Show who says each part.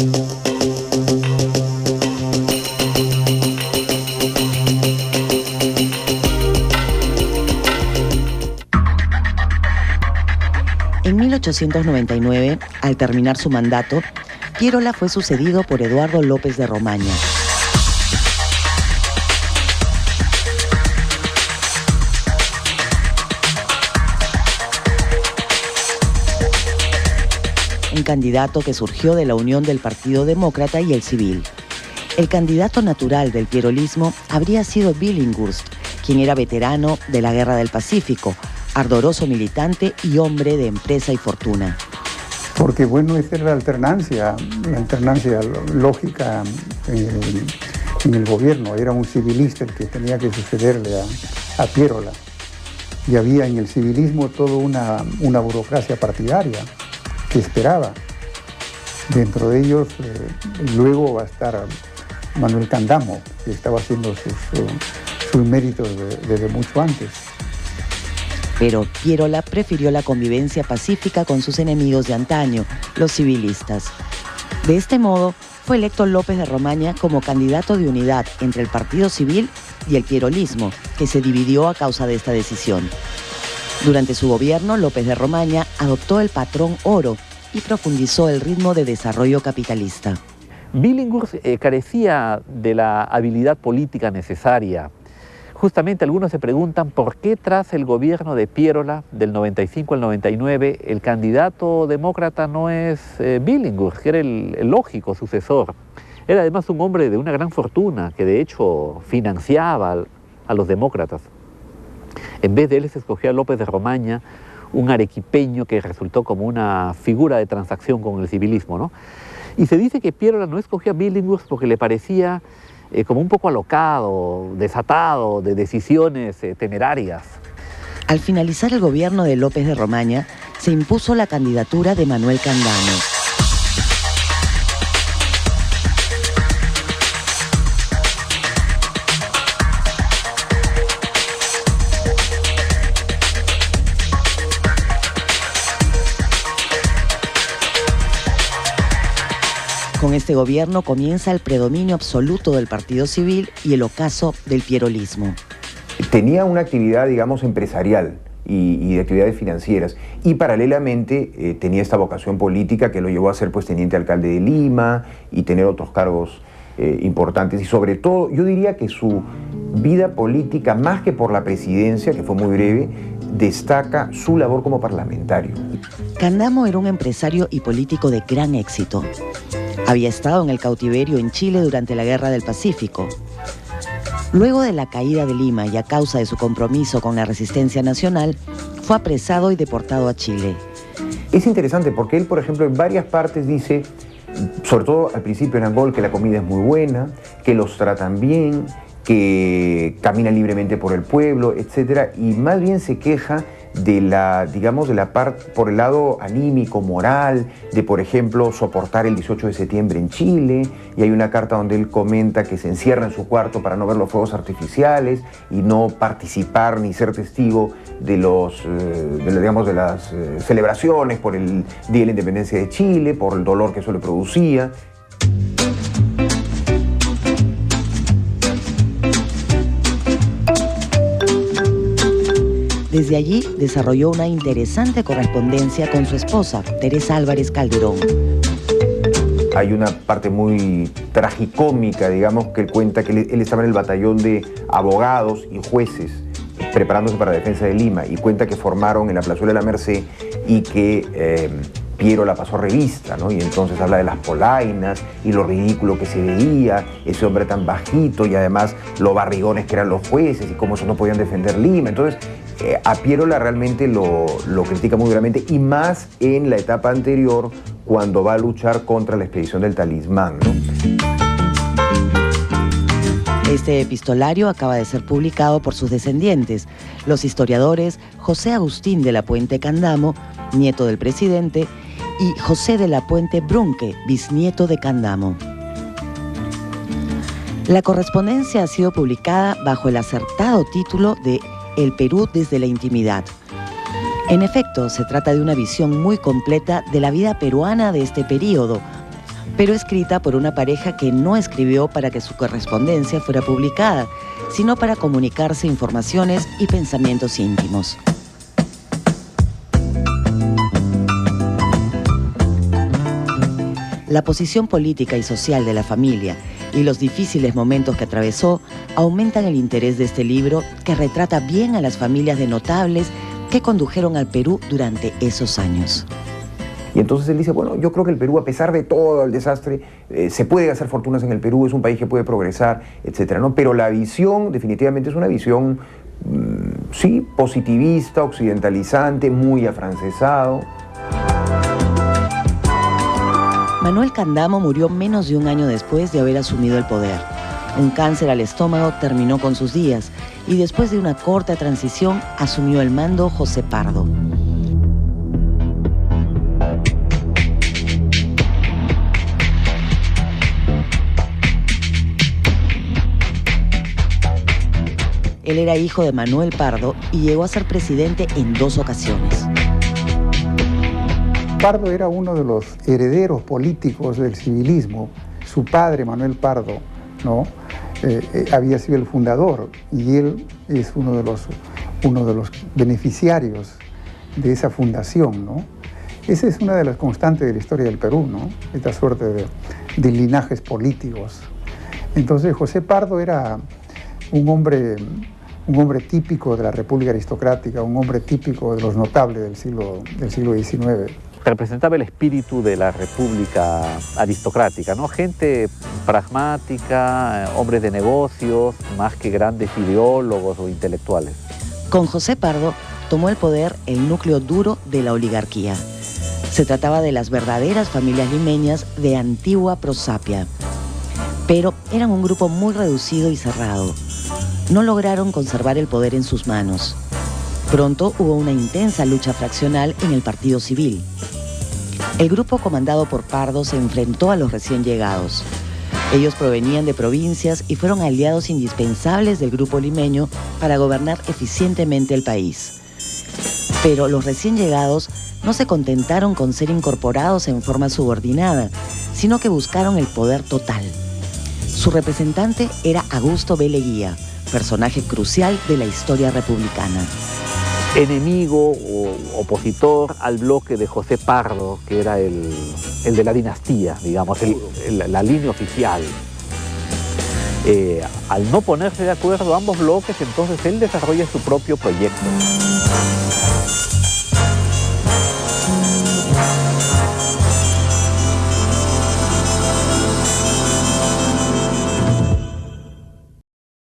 Speaker 1: En 1899, al terminar su mandato, Piérola fue sucedido por Eduardo López de Romaña. Un candidato que surgió de la unión del Partido Demócrata y el Civil. El candidato natural del pierolismo habría sido Billinghurst, quien era veterano de la Guerra del Pacífico, ardoroso militante y hombre de empresa y fortuna.
Speaker 2: Porque bueno, esa era la alternancia lógica en el gobierno. Era un civilista el que tenía que sucederle a Piérola. Y había en el civilismo toda una burocracia partidaria que esperaba. Dentro de ellos luego va a estar Manuel Candamo, que estaba haciendo sus méritos desde mucho antes.
Speaker 1: Pero Piérola prefirió la convivencia pacífica con sus enemigos de antaño, los civilistas. De este modo, fue electo López de Romaña como candidato de unidad entre el Partido Civil y el pierolismo, que se dividió a causa de esta decisión. Durante su gobierno, López de Romaña adoptó el patrón oro y profundizó el ritmo de desarrollo capitalista.
Speaker 3: Billinghurst carecía de la habilidad política necesaria. Justamente algunos se preguntan por qué tras el gobierno de Piérola, del 95 al 99, el candidato demócrata no es Billinghurst, que era el lógico sucesor. Era además un hombre de una gran fortuna, que de hecho financiaba a los demócratas. En vez de él se escogió a López de Romaña, un arequipeño que resultó como una figura de transacción con el civilismo, ¿no? Y se dice que Piérola no escogió a Billinghurst porque le parecía como un poco alocado, desatado, de decisiones temerarias.
Speaker 1: Al finalizar el gobierno de López de Romaña, se impuso la candidatura de Manuel Candamo. Con este gobierno comienza el predominio absoluto del Partido Civil y el ocaso del pierolismo.
Speaker 4: Tenía una actividad, digamos, empresarial y de actividades financieras, y paralelamente tenía esta vocación política que lo llevó a ser pues teniente alcalde de Lima y tener otros cargos importantes, y sobre todo yo diría que su vida política, más que por la presidencia, que fue muy breve, destaca su labor como parlamentario.
Speaker 1: Candamo era un empresario y político de gran éxito. Había estado en el cautiverio en Chile durante la Guerra del Pacífico. Luego de la caída de Lima y a causa de su compromiso con la resistencia nacional, fue apresado y deportado a Chile.
Speaker 4: Es interesante porque él, por ejemplo, en varias partes dice, sobre todo al principio en Angol, que la comida es muy buena, que los tratan bien, que caminan libremente por el pueblo, etc. Y más bien se queja de la, digamos, de la parte por el lado anímico, moral, de por ejemplo soportar el 18 de septiembre en Chile, y hay una carta donde él comenta que se encierra en su cuarto para no ver los fuegos artificiales y no participar ni ser testigo de de las celebraciones por el Día de la Independencia de Chile, por el dolor que eso le producía.
Speaker 1: Desde allí desarrolló una interesante correspondencia con su esposa, Teresa Álvarez Calderón.
Speaker 4: Hay una parte muy tragicómica, digamos, que él cuenta que él estaba en el batallón de abogados y jueces preparándose para la defensa de Lima, y cuenta que formaron en la plazuela de la Merced y que Piérola pasó revista, ¿no? Y entonces habla de las polainas y lo ridículo que se veía, ese hombre tan bajito, y además los barrigones que eran los jueces y cómo esos no podían defender Lima. Entonces a Piérola realmente lo critica muy duramente, y más en la etapa anterior, cuando va a luchar contra la expedición del Talismán, ¿no?
Speaker 1: Este epistolario acaba de ser publicado por sus descendientes, los historiadores José Agustín de la Puente Candamo, nieto del presidente, y José de la Puente Brunque, bisnieto de Candamo. La correspondencia ha sido publicada bajo el acertado título de El Perú desde la intimidad. En efecto, se trata de una visión muy completa de la vida peruana de este periodo, pero escrita por una pareja que no escribió para que su correspondencia fuera publicada, sino para comunicarse informaciones y pensamientos íntimos. La posición política y social de la familia y los difíciles momentos que atravesó aumentan el interés de este libro, que retrata bien a las familias de notables que condujeron al Perú durante esos años.
Speaker 4: Y entonces él dice, bueno, yo creo que el Perú, a pesar de todo el desastre, se puede hacer fortunas en el Perú, es un país que puede progresar, etcétera, ¿no? Pero la visión definitivamente es una visión, sí, positivista, occidentalizante, muy afrancesado.
Speaker 1: Manuel Candamo murió menos de un año después de haber asumido el poder. Un cáncer al estómago terminó con sus días y después de una corta transición asumió el mando José Pardo. Él era hijo de Manuel Pardo y llegó a ser presidente en 2 ocasiones.
Speaker 2: Pardo era uno de los herederos políticos del civilismo. Su padre, Manuel Pardo, ¿no? Había sido el fundador y él es uno de los beneficiarios de esa fundación, ¿no? Esa es una de las constantes de la historia del Perú, ¿no? Esta suerte de linajes políticos. Entonces José Pardo era un hombre típico de la República aristocrática, un hombre típico de los notables del siglo XIX.
Speaker 3: Representaba el espíritu de la República aristocrática, ¿no? Gente pragmática, hombres de negocios, más que grandes ideólogos o intelectuales.
Speaker 1: Con José Pardo tomó el poder el núcleo duro de la oligarquía. Se trataba de las verdaderas familias limeñas de antigua prosapia, pero eran un grupo muy reducido y cerrado. No lograron conservar el poder en sus manos. Pronto hubo una intensa lucha fraccional en el Partido Civil. El grupo comandado por Pardo se enfrentó a los recién llegados. Ellos provenían de provincias y fueron aliados indispensables del grupo limeño para gobernar eficientemente el país. Pero los recién llegados no se contentaron con ser incorporados en forma subordinada, sino que buscaron el poder total. Su representante era Augusto B. Leguía, personaje crucial de la historia republicana.
Speaker 3: Enemigo o opositor al bloque de José Pardo, que era el de la dinastía, digamos, la línea oficial. Al no ponerse de acuerdo ambos bloques, entonces él desarrolla su propio proyecto.